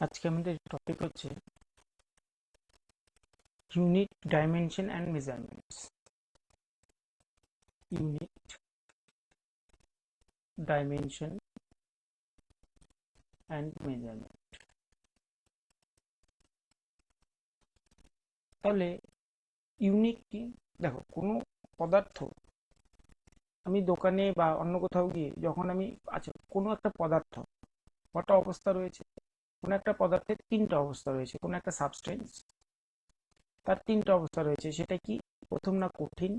আজকে আমাদের টপিক হচ্ছে unit dimension and measurements. Unit dimension and measurement. তাহলে ইউনিট কি? দেখো, কোনো পদার্থ আমি দোকানে বা অন্য কোথাও গিয়ে যখন আমি, আচ্ছা, কোনো একটা পদার্থ কটা অবস্থা রয়েছে? কোনো একটা পদার্থের তিনটা অবস্থা রয়েছে। কোনো একটা সাবস্টেন্স, তার তিনটা অবস্থা রয়েছে। সেটা কি? প্রথম না কঠিন,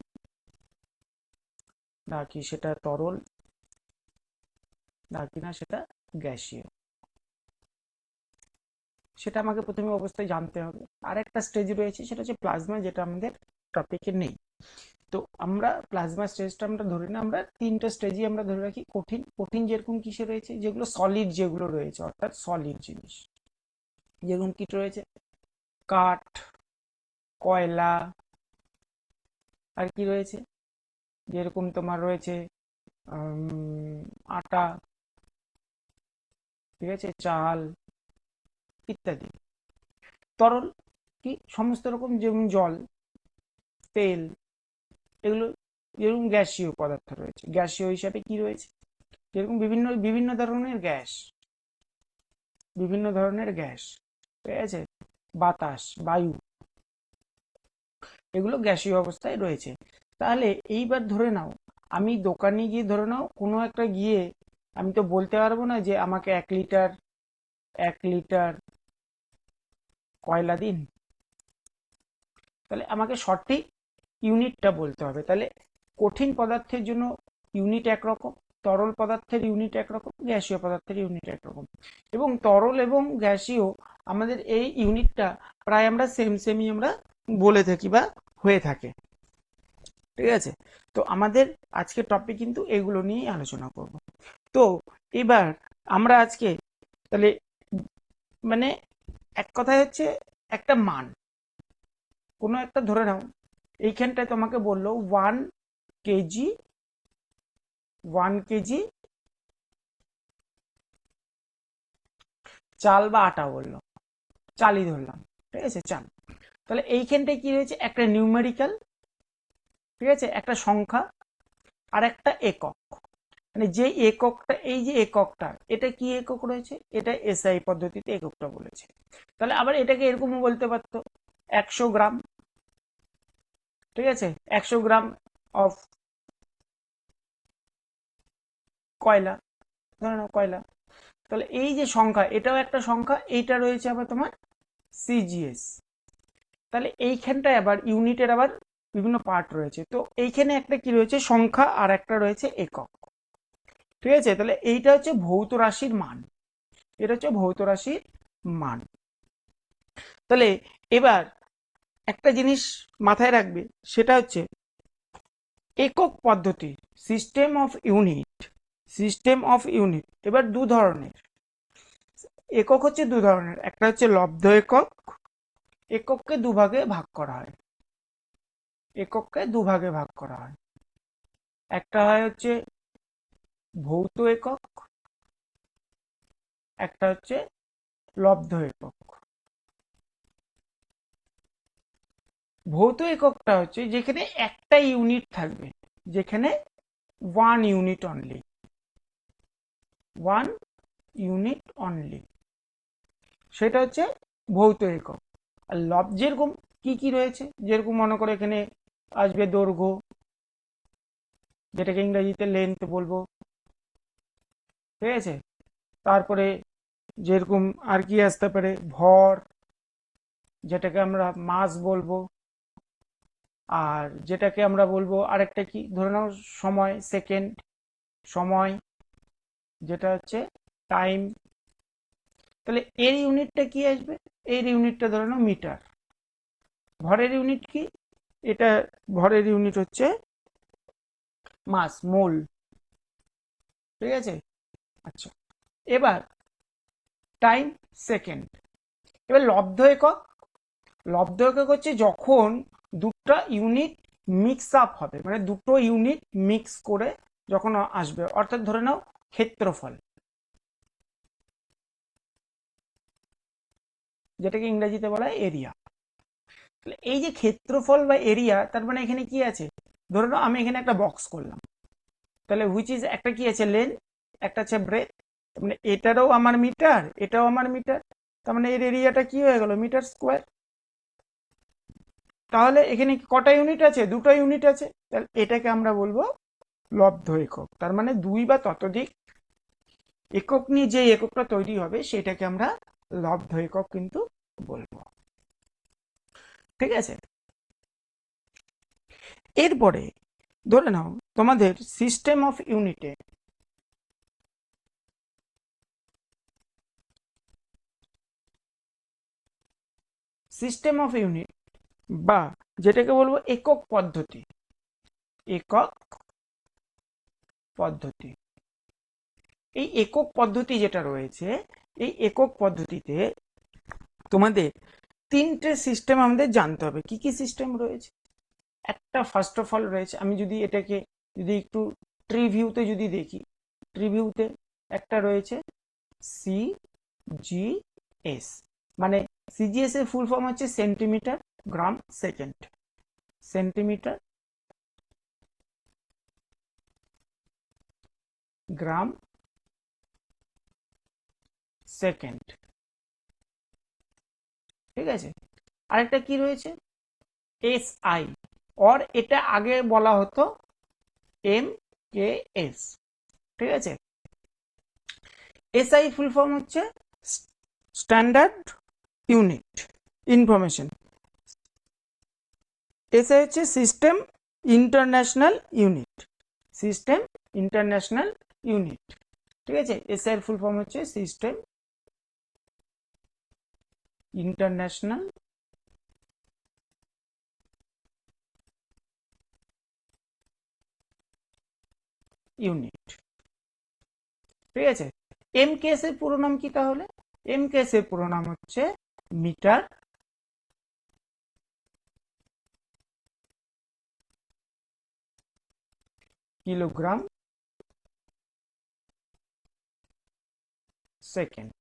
নাকি সেটা তরল, নাকি না সেটা গ্যাসীয়। সেটা আমাকে প্রথমে অবস্থায় জানতে হবে। আর একটা স্টেজ রয়েছে, সেটা হচ্ছে প্লাজমা, যেটা আমাদের টপিকে নেই। তো আমরা প্লাজমা স্টেজটা আমরা ধরি না, আমরা তিনটা স্টেজই আমরা ধরে রাখি। কঠিন, কঠিন যেরকম কিসে রয়েছে, যেগুলো সলিড, যেগুলো রয়েছে অর্থাৎ সলিড জিনিস, যেরকম কি রয়েছে, কাঠ, কয়লা, আর কি রয়েছে, যেরকম তোমার রয়েছে আটা, ঠিক আছে, চাল ইত্যাদি। তরল কি? সমস্ত রকম, যেমন জল, তেল, এগুলো। যেরকম গ্যাসীয় পদার্থ রয়েছে, গ্যাসীয় হিসাবে কি রয়েছে, যেরকম বিভিন্ন বিভিন্ন ধরনের গ্যাস, বিভিন্ন ধরনের গ্যাস, ঠিক আছে, বাতাস, বায়ু, এগুলো গ্যাসীয় অবস্থায় রয়েছে। তাহলে এইবার ধরে নাও, আমি দোকানে গিয়ে, ধরে নাও কোনো একটা গিয়ে, আমি তো বলতে পারবো না যে আমাকে 1 লিটার 1 লিটার কয়লা দিন। তাহলে আমাকে সঠিক ইউনিটটা বলতে হবে। তাহলে কঠিন পদার্থের জন্য ইউনিট একরকম, তরল পদার্থের ইউনিট একরকম, গ্যাসীয় পদার্থের ইউনিট একরকম। এবং তরল এবং গ্যাসীয় আমাদের এই ইউনিটটা প্রায় আমরা সেম সেমই আমরা বলে থাকি বা হয়ে থাকে, ঠিক আছে। তো আমাদের আজকের টপিক কিন্তু এগুলো নিয়েই আলোচনা করব। তো এবার আমরা আজকে তাহলে, মানে এক কথায় হচ্ছে একটা মান, কোনো একটা, ধরে নাও এইখানটায় তোমাকে বললো 1 কেজি, 1 কেজি চাল বা আটা বললো, চালই ধরলাম, ঠিক আছে, চাল। তাহলে এইখানটায় কি রয়েছে, একটা নিউমেরিক্যাল, ঠিক আছে, একটা সংখ্যা, আর একটা একক। মানে যে এককটা, এই যে এককটা, এটা কি একক রয়েছে, এটা এসআই পদ্ধতিতে এককটা বলেছে। তাহলে আবার এটাকে এরকমও বলতে পারতো 100 গ্রাম, ঠিক আছে, 100 গ্রাম অফ কয়লা, ধরে নাও কয়লা। তাহলে এই যে সংখ্যা, এটাও একটা সংখ্যা, এইটা রয়েছে আবার তোমার সিজিএস। তাহলে এইখানটায় আবার ইউনিটের আবার বিভিন্ন পার্ট রয়েছে। তো এইখানে একটা কি রয়েছে, সংখ্যা, আর একটা রয়েছে একক, ঠিক আছে। তাহলে এইটা হচ্ছে ভৌত রাশির মান, এটা হচ্ছে ভৌত রাশির মান। তাহলে এবার একটা জিনিস মাথায় রাখবে, সেটা হচ্ছে একক পদ্ধতি, system of unit, system of unit এবার দু ধরনের। একক হচ্ছে দু ধরনের, একটা হচ্ছে লব্ধ একক, একককে দুভাগে ভাগ করা হয়, একককে দুভাগে ভাগ করা হয়। একটা হয় হচ্ছে ভৌত একক, একটা হচ্ছে লব্ধ একক। ভৌত এককটা হচ্ছে যেখানে একটা ইউনিট থাকবে, যেখানে 1 ইউনিট অনলি, 1 ইউনিট অনলি, সেটা হচ্ছে ভৌত একক। আর যেরকম কি কি রয়েছে, যেরকম মনে করো এখানে আসবে দৈর্ঘ্য, যেটাকে ইংরেজিতে লেন্থ বলবো, ঠিক আছে। তারপরে যেরকম আর কি আসতে পারে, ভর, যেটাকে আমরা মাস বলবো। আর যেটাকে আমরা বলবো আরেকটা কি, ধরে নাও সময়, সেকেন্ড, সময়, যেটা হচ্ছে টাইম। তাহলে এর ইউনিটটা কি আসবে, এর ইউনিটটা ধরে নাও মিটার। ভরের ইউনিট কি, এটা ভরের ইউনিট হচ্ছে মাস, মোল, ঠিক আছে। আচ্ছা, এবার টাইম, সেকেন্ড। এবার লব্ধ একক, লব্ধ একক হচ্ছে যখন দুটো ইউনিট মিক্স আপ হবে, মানে দুটো ইউনিট মিক্স করে যখন আসবে, অর্থাৎ ধরে নাও ক্ষেত্রফল, যেটাকে ইংরেজিতে বলা হয় এরিয়া। তাহলে এই যে ক্ষেত্রফল বা এরিয়া, তার মানে এখানে কি আছে, ধরে নাও আমি এখানে একটা বক্স করলাম, তাহলে হুইচ ইজ একটা কি আছে লেন্থ, একটা আছে ব্রেথ, মানে এটারও আমার মিটার, এটাও আমার মিটার, তার মানে এর এরিয়াটা কি হয়ে গেল মিটার স্কোয়ার। তাহলে এখানে কটা ইউনিট আছে, দুটো ইউনিট আছে, তাহলে এটাকে আমরা বলবো লব্ধ একক। তার মানে দুই বা ততোধিক একক নিয়ে যে এককটা তৈরি হবে সেটাকে আমরা লব্ধ একক কিন্তু বলবো। ঠিক আছে, এরপরে ধরে নাও তোমাদের সিস্টেম অফ ইউনিটে সিস্টেম অফ ইউনিট বা যেটাকে বলবো একক পদ্ধতি, একক পদ্ধতি, এই একক পদ্ধতি যেটা রয়েছে, এই একক পদ্ধতিতে তোমাদের তিনটে সিস্টেম আমাদের জানতে হবে। কি কি সিস্টেম রয়েছে? একটা ফার্স্ট অফ অল রয়েছে, আমি যদি এটাকে যদি একটু ট্রি ভিউতে যদি দেখি, ট্রি ভিউতে একটা রয়েছে সি জি এস, মানে সিজিএস এর ফুল ফর্ম হচ্ছে সেন্টিমিটার গ্রাম সেকেন্ড, সেন্টিমিটার গ্রাম সেকেন্ড। ঠিক আছে, আরেকটা কি রয়েছে এস আই, অর এটা আগে বলা হতো এম কে এস। ঠিক আছে, এসআই ফুল ফর্ম হচ্ছে স্ট্যান্ডার্ড ইউনিট ইনফরমেশন, এসআই হচ্ছে system international unit, system international unit. ঠিক আছে, এসআই এর ফুল ফর্ম হচ্ছে সিস্টেম ইন্টারন্যাশনাল ইউনিট। ঠিক আছে, এমকেএস এর পুরো নাম কি তাহলে? এমকেএস এর পুরো নাম হচ্ছে মিটার কিলোগ্রাম সেকেন্ড।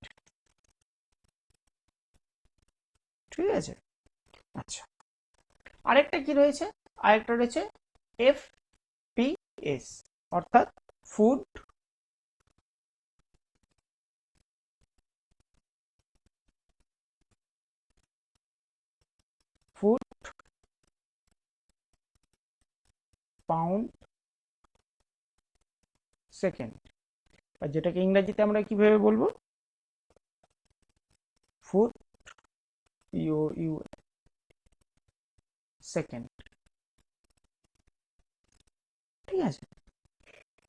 ঠিক আছে, আচ্ছা, আরেকটা কি রয়েছে, আরেকটা রয়েছে এফ পি এস, অর্থাৎ ফুড ফুড পাউন্ড সেকেন্ড, আর যেটাকে ইংরেজিতে আমরা কিভাবে বলবো ফুড ইউ ইউ সেকেন্ড। ঠিক আছে,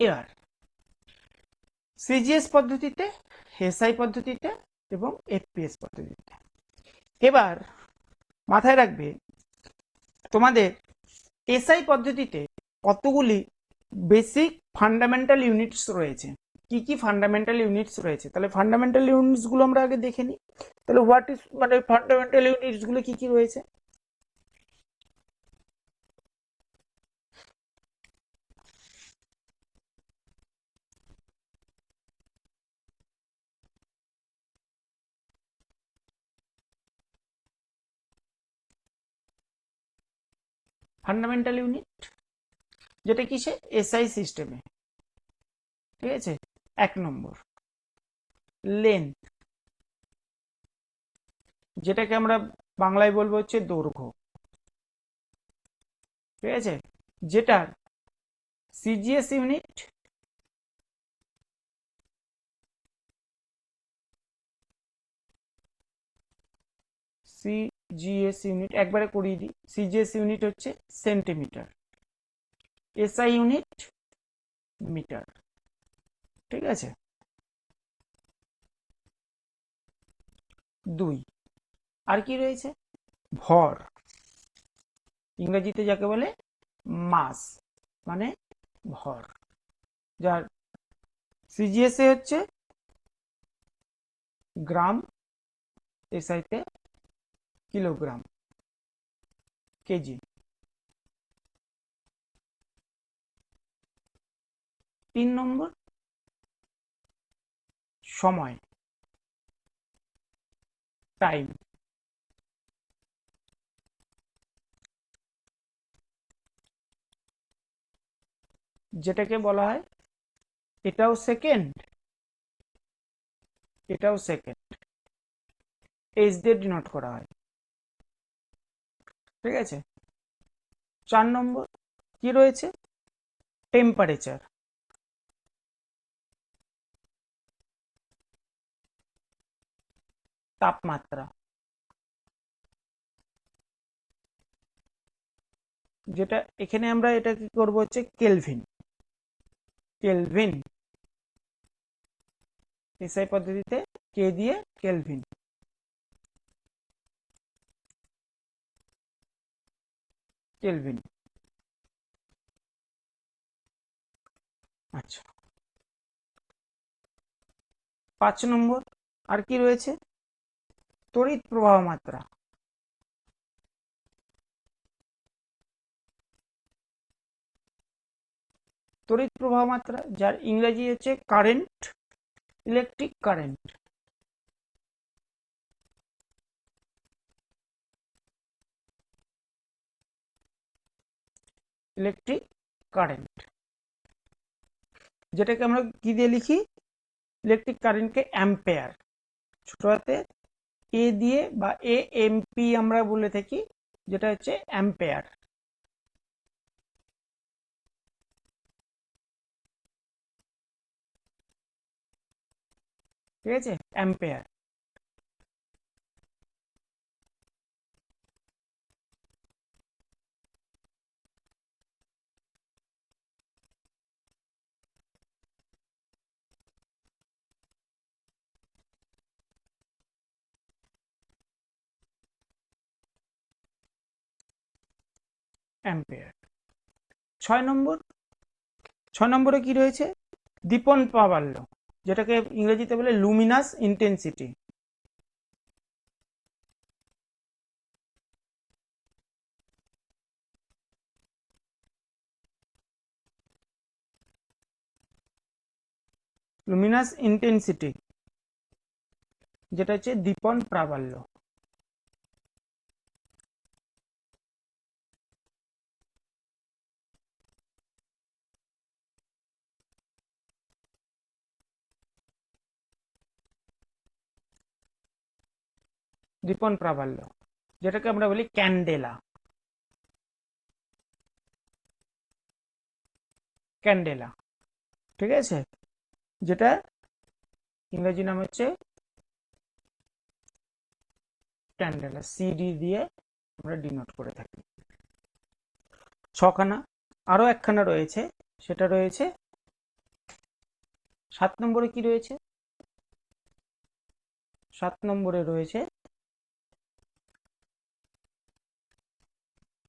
এবার সিজিএস পদ্ধতিতে, এসআই পদ্ধতিতে এবং এফপিএস পদ্ধতিতে। এবার মাথায় রাখবে তোমাদের এসআই পদ্ধতিতে কতগুলি বেসিক ফান্ডামেন্টাল ইউনিটস রয়েছে। কি কি ফান্ডামেন্টাল ইউনিটস রয়েছে, তাহলে ফান্ডামেন্টাল ইউনিটস গুলো আমরা আগে দেখে নিই। তাহলে হোয়াট ইজ, মানে ফান্ডামেন্টাল ইউনিটস গুলো কি কি রয়েছে? ফান্ডামেন্টাল ইউনিট যেটা কিসে, এসআই সিস্টেমে। ঠিক আছে, এক নম্বর লেন্থ, যেটাকে আমরা বাংলায় বলবো হচ্ছে দৈর্ঘ্য। ঠিক আছে, যেটার সিজিএস ইউনিট সিজিএস ইউনিট একবারে করিয়ে দিই, সিজিএস ইউনিট হচ্ছে সেন্টিমিটার, এসআই ইউনিট মিটার। ঠিক আছে, দুই, আর কি রয়েছে ভর, ইংরেজিতে যাকে বলে মাস, মানে ভর, যার সিজিএস এ হচ্ছে গ্রাম, এসআইতে কিলোগ্রাম কেজি। তিন নম্বর সময়, টাইম, যেটাকে বলা হয়, এটাও সেকেন্ড, এটাও সেকেন্ড, এইচ দিয়ে ডিনোট করা হয়। ঠিক আছে। 4 নম্বর কি রয়েছে, টেম্পারেচার। তাপমাত্রা, যেটা এখানে আমরা এটা কি করব হচ্ছে কেলভিন, কেলভিন এসআই পদ্ধতিতে কে দিয়ে কেলভিন, কেলভিন। আচ্ছা, 5 নম্বর আর কি রয়েছে, তড়িৎ প্রবাহ মাত্রা। তড়িৎ প্রবাহ মাত্রা, যার ইংরেজি হচ্ছে current, electric current. Electric current, যেটাকে আমরা কি দিয়ে লিখি, ইলেকট্রিক কারেন্টকে অ্যাম্পেয়ার, ছোট হাতে এ দিয়ে বা এ এমপি আমরা বলে থাকি, যেটা হচ্ছে অ্যাম্পেয়ার। ঠিক আছে, অ্যাম্পেয়ার। অ্যাম্পেয়ার। 6 নম্বর, 6 নম্বরে কি রয়েছে, দীপন প্রাবল্য, যেটাকে ইংরেজিতে বলে লুমিনাস ইন্টেন্সিটি। লুমিনাস ইন্টেন্সিটি, যেটা হচ্ছে দীপন প্রাবল্য। দীপন প্রাবল্য, যেটাকে আমরা বলি ক্যান্ডেলা, ক্যান্ডেলা। ঠিক আছে, যেটা ইংরেজি নাম হচ্ছে ক্যান্ডেলা, সিডি দিয়ে আমরা ডিনোট করে থাকি। 6খানা, আরো একখানা রয়েছে, সেটা রয়েছে 7 নম্বরে কি রয়েছে, 7 নম্বরে রয়েছে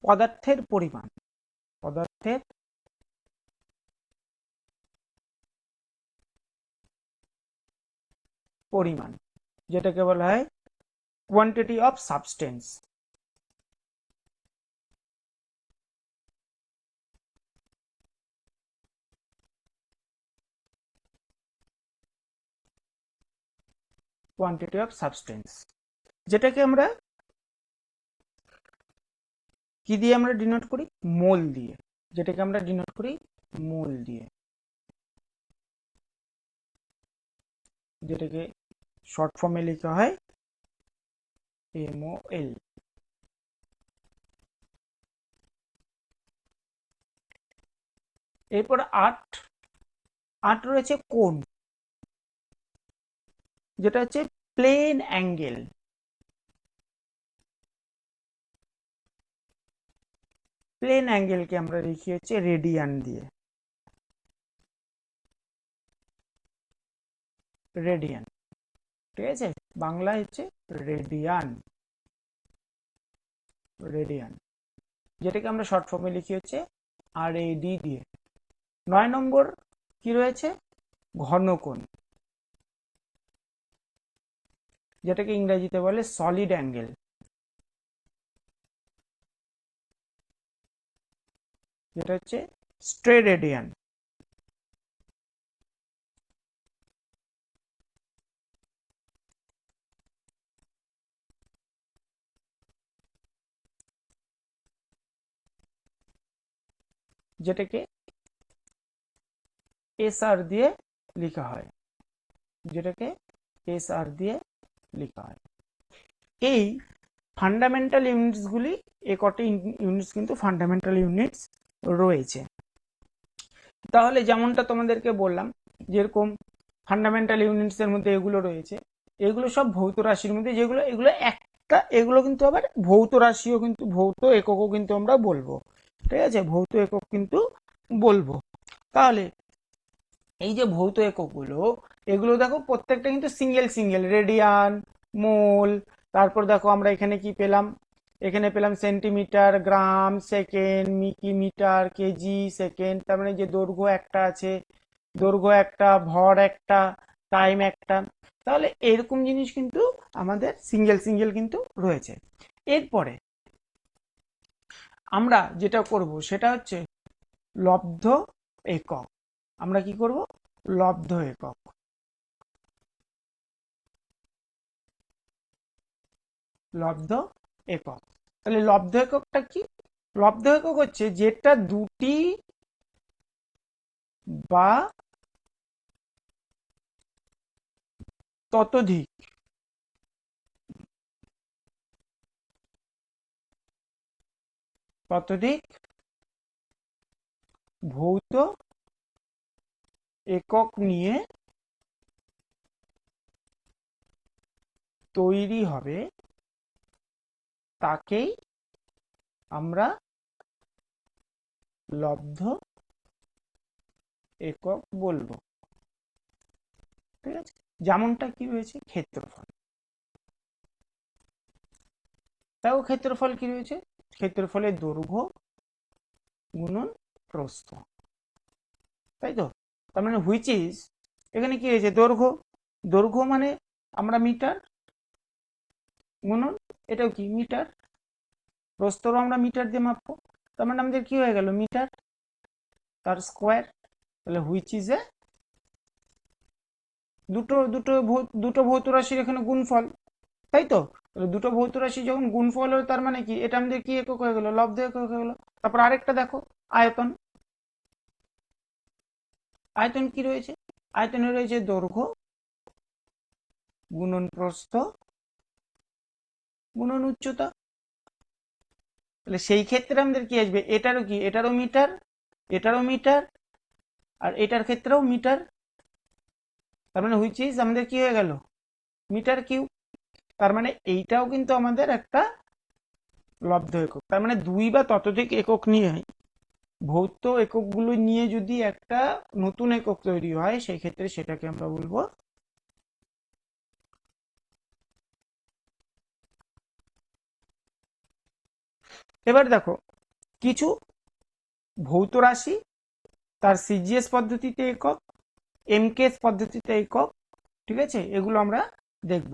পদার্থের পরিমাণ, পদার্থের পরিমাণ, যেটাকে বলা হয় quantity of substance. Quantity of substance, যেটাকে আমরা কি দিয়ে আমরা ডিনোট করি, মোল দিয়ে, যেটাকে আমরা ডিনোট করি মোল দিয়ে, যেটাকে শর্ট ফর্মে লেখা হয় MOL। এরপর 8 রয়েছে কোণ, যেটা হচ্ছে প্লেন অ্যাঙ্গেল। প্লেন অ্যাঙ্গেলকে আমরা লিখি হচ্ছে রেডিয়ান দিয়ে, রেডিয়ান। ঠিক আছে, বাংলা হচ্ছে রেডিয়ান, রেডিয়ান, যেটাকে আমরা শর্ট ফর্মে লিখি হচ্ছে RAD দিয়ে। 9 নম্বর কি রয়েছে, ঘনকোণ, যেটাকে ইংরেজিতে বলে সলিড অ্যাঙ্গেল। যেটা হচ্ছে স্টেরেডিয়ান। যেটাকে SR দিয়ে লেখা হয়, যেটাকে SR দিয়ে লেখা হয়। এই ফান্ডামেন্টাল ইউনিটসগুলি, এ কটি ইউনিটস কিন্তু ফান্ডামেন্টাল ইউনিটস রয়েছে। তাহলে যেমনটা তোমাদেরকে বললাম, যেরকম ফান্ডামেন্টাল ইউনিটসের মধ্যে এগুলো রয়েছে, এগুলো সব ভৌত রাশির মধ্যে, যেগুলো এগুলো একটা, এগুলো কিন্তু আবার ভৌত রাশিও কিন্তু, ভৌত এককও কিন্তু আমরা বলবো, ঠিক আছে, ভৌত একক কিন্তু বলবো। তাহলে এই যে ভৌত এককগুলো, এগুলো দেখো প্রত্যেকটা কিন্তু সিঙ্গেল সিঙ্গেল, রেডিয়ান, মোল, তারপর দেখো আমরা এখানে কি পেলাম, এখানে পেলাম সেন্টিমিটার, গ্রাম, সেকেন্ড, মিটার, কেজি, সেকেন্ড, তার মানে যে দৈর্ঘ্য একটা আছে, দৈর্ঘ্য একটা, ভর একটা, টাইম একটা। তাহলে এরকম জিনিস কিন্তু আমাদের সিঙ্গেল সিঙ্গেল কিন্তু রয়েছে। এরপরে আমরা যেটা করব সেটা হচ্ছে লব্ধ একক। আমরা কি করব? লব্ধ একক। লব্ধ একক। তাহলে লব্ধ এককটা কি? লব্ধ একক হচ্ছে যেটা দুটি বা ততোধিক ততোধিক ভৌত একক নিয়ে তৈরি হবে, তাকেই আমরা লব্ধ একক বলবো। ঠিক আছে, যেমনটা কি রয়েছে ক্ষেত্রফল। তাও ক্ষেত্রফল কি রয়েছে? ক্ষেত্রফলের দৈর্ঘ্য গুণন প্রস্থ, তাই তো। তার মানে হুইচ ইজ, এখানে কি হয়েছে? দৈর্ঘ্য। দৈর্ঘ্য মানে আমরা মিটার গুণন, এটাও কি মিটার। প্রস্থরও আমরা মিটার দিয়ে মাপবো, তার মানে আমাদের কি হয়ে গেল? মিটার, তার স্কোয়ার। তাহলে হুইচ ইজ এ, দুটো দুটো দুটো ভৌত রাশির এখানে গুণফল, তাই তো। তাহলে দুটো ভৌত রাশি যখন গুণফল হয়, তার মানে কি এটা আমাদের কি একক হয়ে গেল? লব্ধ একক হয়ে গেল। তারপর আরেকটা দেখো, আয়তন। আয়তন কি রয়েছে? আয়তনে রয়েছে দৈর্ঘ্য গুণন প্রস্থ গুণন উচ্চতা। তাহলে সেই ক্ষেত্রে আমাদের কি আসবে? এটারও কি, এটারও মিটার, এটারও মিটার, আর এটার ক্ষেত্রেও মিটার। তার মানে হুইচ ইজ আমাদের কি হয়ে গেল? Metre cube. তার মানে এইটাও কিন্তু আমাদের একটা লব্ধ একক। তার মানে দুই বা ততোধিক একক নিয়ে, ভৌত এককগুলো নিয়ে যদি একটা নতুন একক তৈরি হয়, সেই ক্ষেত্রে সেটাকে আমরা বলবো। এবার দেখো, কিছু ভৌত রাশি তার সিজিএস পদ্ধতিতে একক, এমকেএস পদ্ধতিতে একক, ঠিক আছে, এগুলো আমরা দেখব।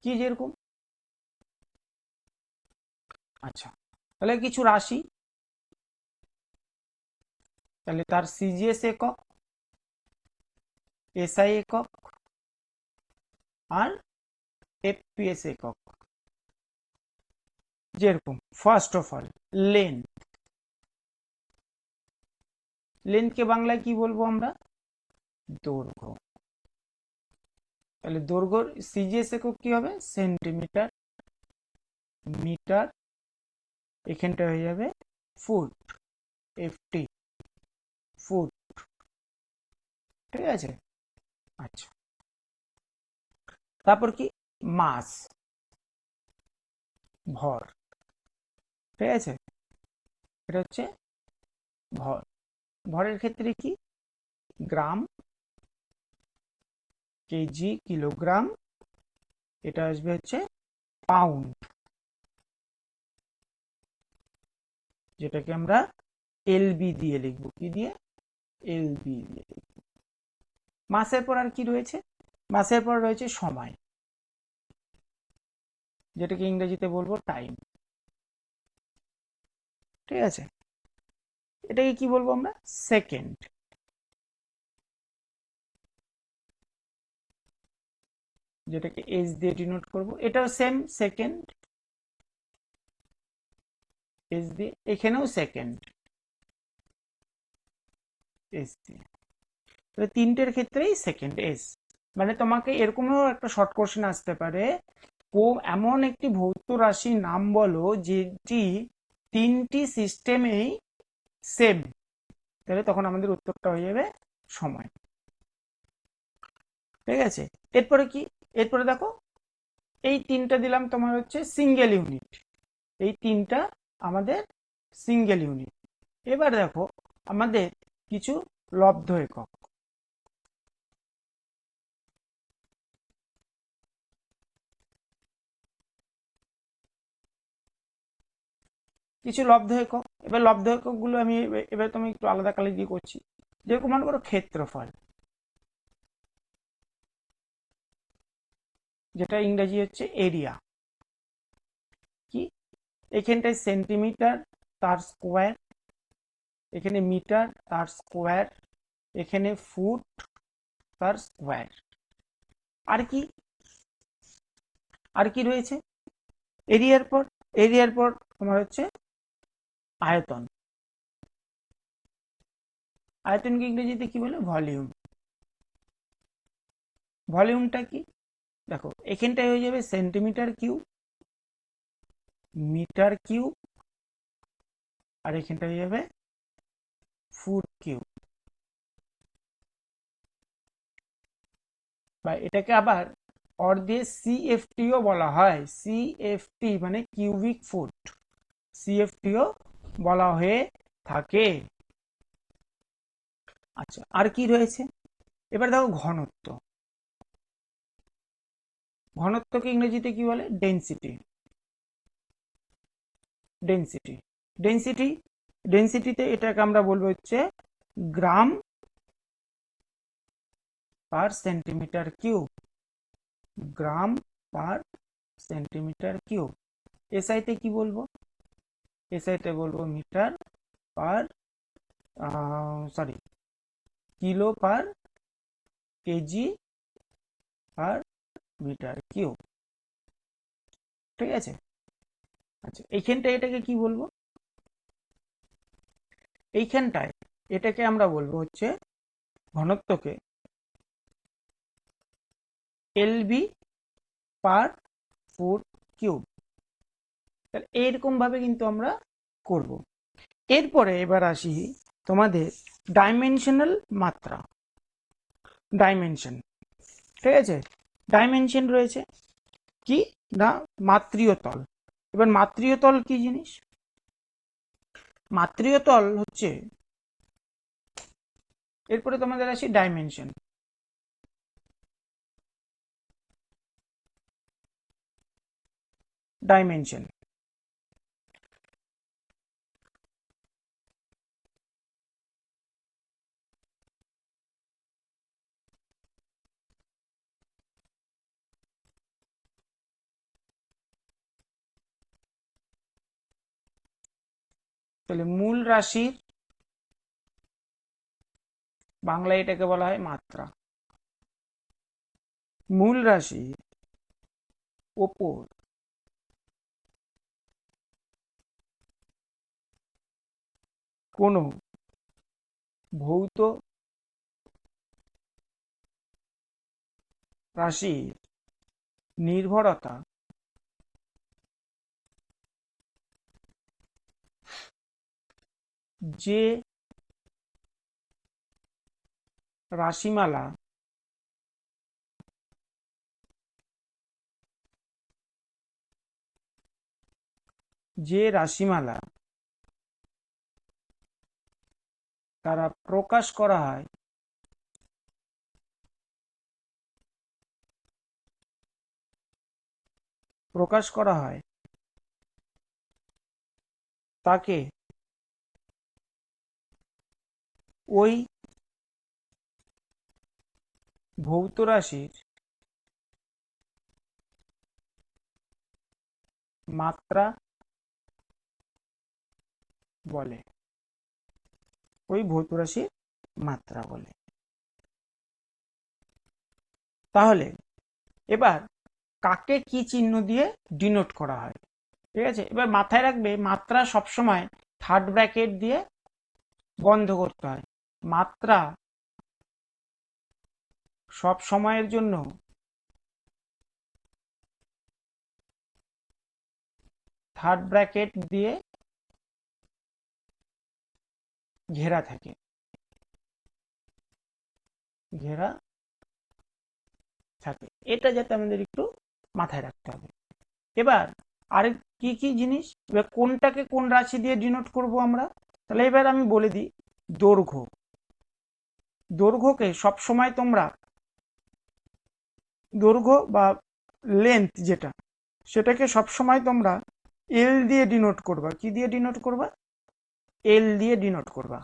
কি যেরকম, আচ্ছা, তাহলে কিছু রাশি, তাহলে তার সিজিএস একক, এসআই একক, আর এফপিএস একক। যেরকম ফার্স্ট অফ অল লেন্থ। লেন্থকে বাংলায় কি বলবো আমরা? দৈর্ঘ্য। তাহলে দৈর্ঘ্যর সিজিএস একক কি হবে? সেন্টিমিটার, মিটার, এখানটা হয়ে যাবে ফুট, এফটি, ফুট, ঠিক আছে। আচ্ছা, তারপর কি? মাস, ভর, ঠিক আছে, এটা হচ্ছে ভর। ভরের ক্ষেত্রে কি? গ্রাম, কেজি, কিলোগ্রাম, এটা আসবে হচ্ছে পাউন্ড, যেটাকে আমরা এলবি দিয়ে লিখবো। কি দিয়ে? এলবি দিয়ে লিখবো। মাসের পর আর কি রয়েছে? মাসের পর রয়েছে সময়, যেটাকে ইংরেজিতে বলবো টাইম, ঠিক আছে। এটাকে কি বলবো আমরা? সেকেন্ড, যেটাকে এস দিয়ে ডিনোট করব। এটাও সেম, সেকেন্ড, এস দিয়ে। এখানেও সেকেন্ড, এস দিয়ে। তাহলে তিনটের ক্ষেত্রেই সেকেন্ড এস। মানে তোমাকে এরকমও একটা শর্ট কোশ্চেন আসতে পারে, এমন একটি ভৌত রাশির নাম বলো যেটি তিনটি সিস্টেমেই সেম। তাহলে তখন আমাদের উত্তরটা হয়ে যাবে সময়। ঠিক আছে, এরপরে কি? এরপরে দেখো, এই তিনটা দিলাম তোমার হচ্ছে সিঙ্গেল ইউনিট, এই তিনটা আমাদের সিঙ্গেল ইউনিট। এবার দেখো আমাদের কিছু লব্ধ একক। কিছু লব্ধ একক, এবার লব্ধ একক গুলো আমি এবার তুমি একটু আলাদা কালি দিয়ে করছি। যেরকম মনে করো ক্ষেত্রফল, যেটা ইংরেজি হচ্ছে এরিয়া, কি এখানটায় সেন্টিমিটার তার স্কোয়ার, এখানে মিটার তার স্কোয়ার, এখানে ফুট তার স্কোয়ার। আর কি, আর কি রয়েছে? এরিয়ার পর, এরিয়ার পর তোমার হচ্ছে আয়তন। আয়তনকে ইংরেজিতে কি বলে? ভলিউম। ভলিউমটা কি? দেখো এখানটায় হয়ে যাবে সেন্টিমিটার কিউব, মিটার কিউব, আর এখানটা হয়ে যাবে ফুট কিউব। বা এটাকে আবার অর দিয়ে সিএফটিও বলা হয়। সিএফটি মানে কিউবিক ফুট, সিএফটিও বলা হয়ে থাকে। আচ্ছা, আর কি রয়েছে? এবার দেখো ঘনত্ব। ঘনত্বকে ইংরেজিতে কি বলে? ডেনসিটি। ডেনসিটি, ডেনসিটি, ডেনসিটিতে এটাকে আমরা বলবো হচ্ছে গ্রাম পার সেন্টিমিটার কিউব। গ্রাম পার সেন্টিমিটার কিউব। এসআইতে কি বলবো? এসআইতে বলবো মিটার পার, সরি, কিলো পার কেজি পার মিটার কিউব। ঠিক আছে, আচ্ছা এইখানটায় এটাকে কি বলবো? এইখানটায় এটাকে আমরা বলবো হচ্ছে ঘনত্বকে এলবি পার ফুট কিউব। তাহলে এইরকম ভাবে কিন্তু আমরা করব। এরপরে এবার আসি তোমাদের ডাইমেনশনাল মাত্রা। ডাইমেনশন, ঠিক আছে, ডাইমেনশন রয়েছে কি না মাত্রীয় তল। এবার মাত্রীয় তল কি জিনিস? মাত্রীয় তল হচ্ছে, এরপরে তোমাদের আসি ডাইমেনশন। ডাইমেনশন, তাহলে মূল রাশির বাংলায় এটাকে বলা হয় মাত্রা। মূল রাশির ওপর কোনো ভৌত রাশির নির্ভরতা যে রাশিমালা দ্বারা প্রকাশ করা হয় তাকে ওই ভৌত রাশির মাত্রা বলে। ওই ভৌত রাশির মাত্রা বলে। তাহলে এবার কাকে কি চিহ্ন দিয়ে ডিনোট করা হয়? ঠিক আছে, এবার মাথায় রাখবে মাত্রা সবসময় থার্ড ব্র্যাকেট দিয়ে বন্ধ করতে হয়। মাত্রা সব সময়ের জন্য থার্ড ব্র্যাকেট দিয়ে ঘেরা থাকে, ঘেরা থাকে, এটা যাতে আমাদের একটু মাথায় রাখতে হবে। এবার আর কি কি জিনিস, এবার কোনটাকে কোন রাশি দিয়ে ডিনোট করব আমরা, তাহলে এবার আমি বলে দিই। দৈর্ঘ্য, দৈর্ঘ্যকে সবসময় তোমরা, দৈর্ঘ্য বা লেন্থ যেটা, সেটাকে সবসময় তোমরা এল দিয়ে ডিনোট করবা। কি দিয়ে ডিনোট করবা? এল দিয়ে ডিনোট করবা।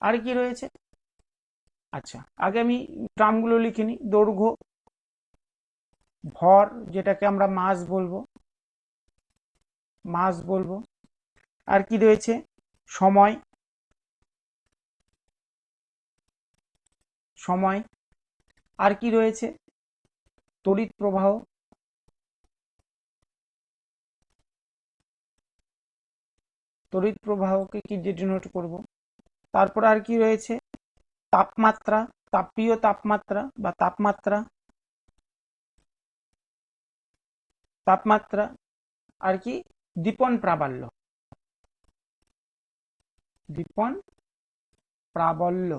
আর কি রয়েছে? আচ্ছা, আগে আমি টার্মগুলো লিখে নিই। দৈর্ঘ্য, ভর যেটাকে আমরা মাস বলবো, মাস বলবো। আর কি রয়েছে? সময়, সময়। আর কি রয়েছে? তড়িৎ প্রবাহ, তড়িৎ প্রবাহকে কি দিয়ে ডিনোট করব? তারপর আর কি রয়েছে? তাপমাত্রা, তাপীয় তাপমাত্রা বা তাপমাত্রা, তাপমাত্রা। আর কি? দীপন প্রাবল্য, দীপন প্রাবল্য।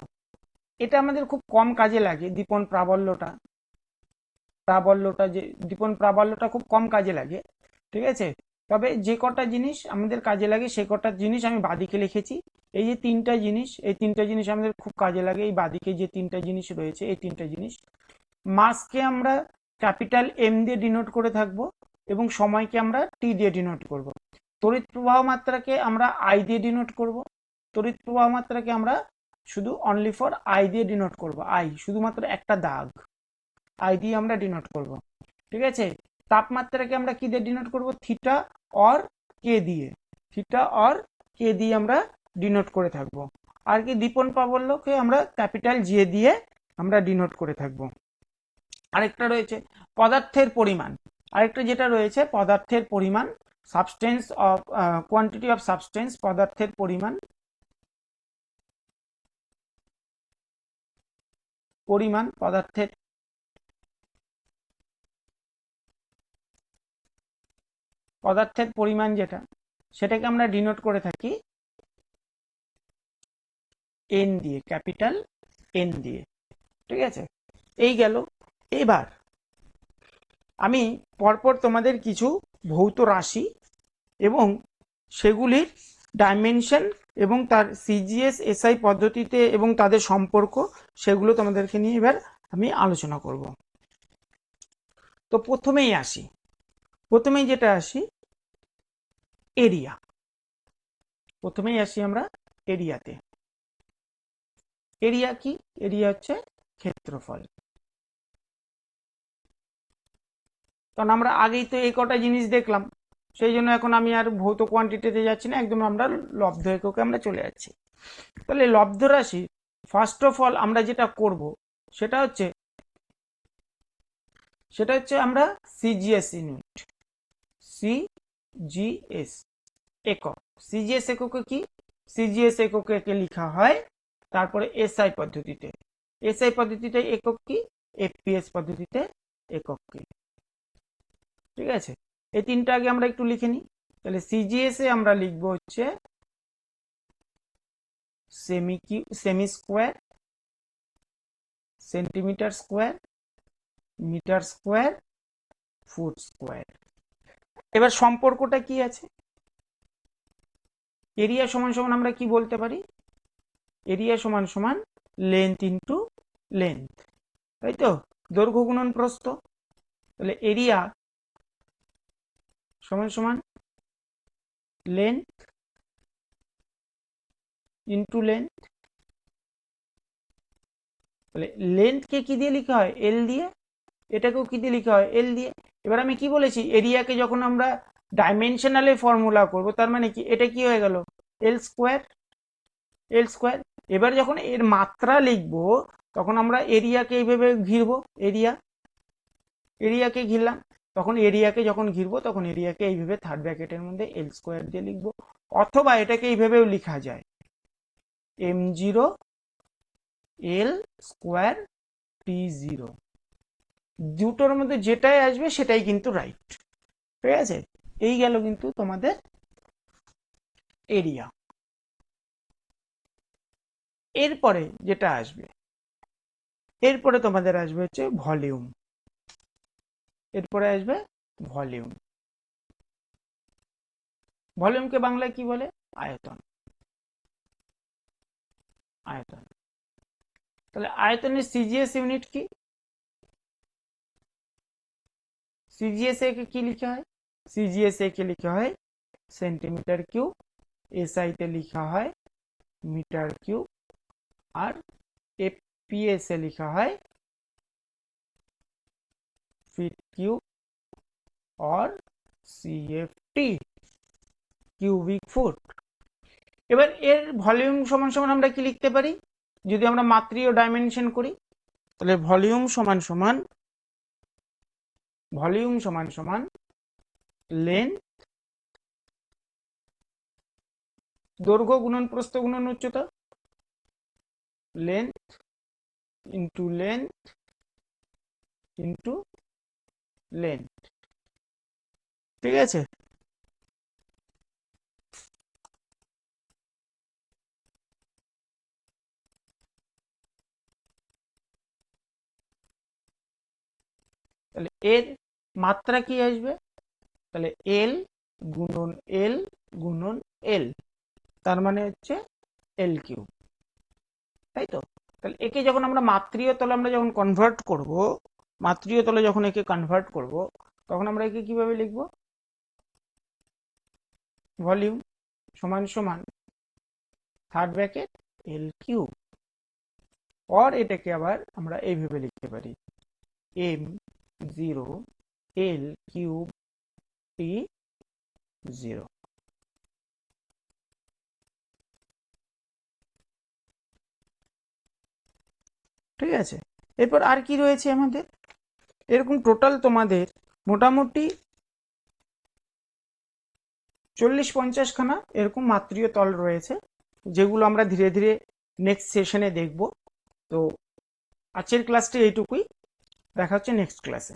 এটা আমাদের খুব কম কাজে লাগে, দীপন প্রাবল্যটা, প্রাবল্যটা যে দীপন প্রাবল্যটা খুব কম কাজে লাগে, ঠিক আছে। তবে যে কটা জিনিস আমাদের কাজে লাগে সে কটা জিনিস আমি বাদিকে লিখেছি। এই যে তিনটা জিনিস, এই তিনটা জিনিস আমাদের খুব কাজে লাগে। এই বাদিকে যে তিনটা জিনিস রয়েছে, এই তিনটা জিনিস। মাসকে আমরা ক্যাপিটাল এম দিয়ে ডিনোট করে থাকবো এবং সময়কে আমরা টি দিয়ে ডিনোট করব। তড়িৎ প্রবাহ মাত্রাকে আমরা আই দিয়ে ডিনোট করব। তড়িৎ প্রবাহ মাত্রাকে আমরা শুধু অনলি ফর আই দিয়ে ডিনোট করব। আই, শুধুমাত্র একটা দাগ, আই দিয়ে আমরা ডিনোট করব, ঠিক আছে। তাপমাত্রাকে আমরা কি দিয়ে ডিনোট করব? থিটা অর কে দিয়ে, থিটা অর কে দিয়ে আমরা ডিনোট করে থাকব। আর কি? দীপন প্রাবল্যকে আমরা ক্যাপিটাল জি দিয়ে আমরা ডিনোট করে থাকব। আরেকটা রয়েছে পদার্থের পরিমাণ, আরেকটা যেটা রয়েছে পদার্থের পরিমাণ, substance of, quantity of substance, পদার্থের পরিমাণ, পরিমাণ পদার্থের, পদার্থের পরিমাণ যেটা, সেটাকে আমরা ডিনোট করে থাকি এন দিয়ে, ক্যাপিটাল এন দিয়ে, ঠিক আছে। এই গেল। এবার আমি পরপর তোমাদের কিছু ভৌত রাশি এবং সেগুলির ডাইমেনশন এবং তার সিজিএস এসআই পদ্ধতিতে এবং তাদের সম্পর্ক, সেগুলো তোমাদেরকে নিয়ে এবার আমি আলোচনা করব। তো প্রথমেই আসি, প্রথমেই যেটা আসি এরিয়া, প্রথমেই আসি আমরা এরিয়াতে। এরিয়া কি? এরিয়া হচ্ছে ক্ষেত্রফল। কারণ আমরা আগেই তো এই কটা জিনিস দেখলাম, সেই জন্য এখন আমি আর ভৌত কোয়ান্টিটিতে যাচ্ছি না, একদম আমরা লব্ধ এককে আমরা চলে যাচ্ছি। তাহলে লব্ধ রাশি ফার্স্ট অফ অল আমরা যেটা করব সেটা হচ্ছে, আমরা সিজিএস ইউনিট, সিজিএস একক। সিজিএস এককে কি? সিজিএস এককে লেখা হয় তারপরে এসআই পদ্ধতিতে, এসআই পদ্ধতিতে একক কি? এফপিএস পদ্ধতিতে একক কি, ঠিক আছে। এই তিনটা আগে আমরা একটু লিখে নিই। তাহলে সিজিএস এ আমরা লিখবো হচ্ছে semi square, centimetre square, metre square, foot square. এবার সম্পর্কটা কি আছে? এরিয়া সমান সমান আমরা কি বলতে পারি? এরিয়া সমান সমান লেন্থ ইন্টু লেন্থ, তাই তো? দৈর্ঘ্য গুণন প্রস্থ। তাহলে এরিয়া সমান সমান লেন্থ ইন্টু লেন্থ। তাহলে লেন্থকে কি দিয়ে লিখা হয়? এল দিয়ে। এটাকেও কি দিয়ে লিখা হয়? এল দিয়ে। এবার আমি কি বলেছি? এরিয়াকে যখন আমরা ডাইমেনশনালে ফর্মুলা করব, তার মানে কি? এটা কি হয়ে গেল? এল স্কোয়ার, এল স্কোয়ার। এবার যখন এর মাত্রা লিখব তখন আমরা এরিয়াকে এইভাবে ঘিরবো, এরিয়া, এরিয়াকে ঘিরলাম। তখন এরিয়াকে যখন ঘিরবো তখন এরিয়াকে এইভাবে থার্ড ব্র্যাকেটের মধ্যে এল স্কোয়ার দিয়ে লিখবো। অথবা এটাকে এইভাবেও লেখা যায়, এম জিরো এল স্কোয়ার T0, দুটোর মধ্যে যেটাই আসবে সেটাই কিন্তু রাইট। ঠিক আছে, এই গেল কিন্তু তোমাদের এরিয়া। এরপরে যেটা আসবে, এরপরে তোমাদের আসবে হচ্ছে ভলিউম। এরপরে আসবে ভলিউম। ভলিউমকে বাংলায় কি বলে? আয়তন। আয়তন। তাহলে আয়তনের সিজিএস ইউনিট কি? সিজিএস কে কি লিখা হয়? সিজিএস কে লিখা হয় সেন্টিমিটার কিউব, এসআই তে লিখা হয় মিটার কিউব, আর এপিএস এ লিখা হয় ফিট কিউব और সিএফটি, কিউবিক ফুট। এবার এর ভলিউম সমান সমান আমরা কি লিখতে পারি যদি আমরা মাত্রীয় ডাইমেনশন করি? তাহলে ভলিউম সমান সমান, ভলিউম সমান সমান লেন্থ, দৈর্ঘ্য গুণন প্রস্থ গুণন উচ্চতা, length into length into length. ঠিক আছে, তাহলে এর মাত্রা কি আসবে? তাহলে এল গুণন এল গুণন এল, তার মানে হচ্ছে এল কিউব, তাই তো? তাহলে একে যখন আমরা মাত্রীয় তলে আমরা যখন কনভার্ট করব, মাত্রীয় তলে যখন একে কনভার্ট করব, তখন আমরা একে কিভাবে লিখব? ভলিউম সমান সমান থার্ড ব্র্যাকেট এল কিউব, और এটাকে আবার আমরা এইভাবে লিখতে পারি M zero L cube T zero. ঠিক আছে, এরপর আর কি রয়েছে আমাদের? এরকম টোটাল তোমাদের মোটামুটি 40-50 খানা এরকম মাত্রীয় তল রয়েছে, যেগুলো আমরা ধীরে ধীরে নেক্সট সেশনে দেখব। তো আজকের ক্লাসটি এইটুকুই, দেখা হচ্ছে নেক্সট ক্লাসে।